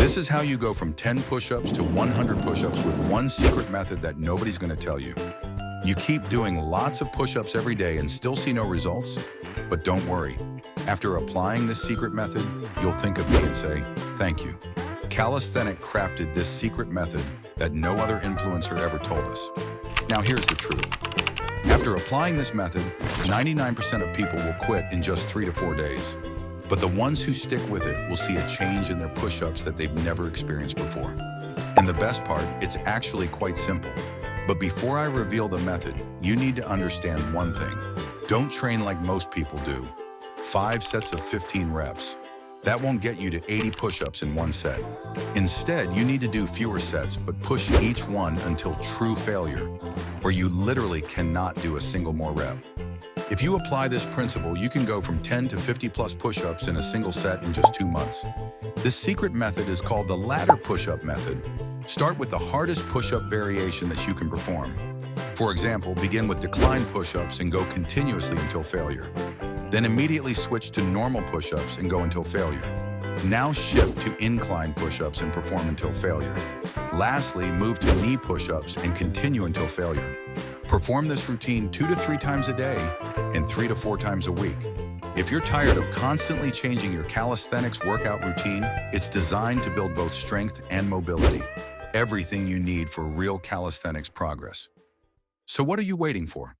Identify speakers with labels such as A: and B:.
A: This is how you go from 10 push-ups to 100 push-ups with one secret method that nobody's going to tell you. You keep doing lots of push-ups every day and still see no results? But don't worry. After applying this secret method, you'll think of me and say, thank you. Calisthenics crafted this secret method that no other influencer ever told us. Now here's the truth. After applying this method, 99% of people will quit in just 3 to 4 days. But the ones who stick with it will see a change in their push-ups that they've never experienced before. And the best part, it's actually quite simple. But before I reveal the method, you need to understand one thing. Don't train like most people do. 5 sets of 15 reps. That won't get you to 80 push-ups in one set. Instead, you need to do fewer sets, but push each one until true failure, where you literally cannot do a single more rep. If you apply this principle, you can go from 10 to 50 plus push-ups in a single set in just 2 months. This secret method is called the ladder push-up method. Start with the hardest push-up variation that you can perform. For example, begin with decline push-ups and go continuously until failure. Then immediately switch to normal push-ups and go until failure. Now shift to incline push-ups and perform until failure. Lastly, move to knee push-ups and continue until failure. Perform this routine 2 to 3 times a day and 3 to 4 times a week. If you're tired of constantly changing your calisthenics workout routine, it's designed to build both strength and mobility. Everything you need for real calisthenics progress. So what are you waiting for?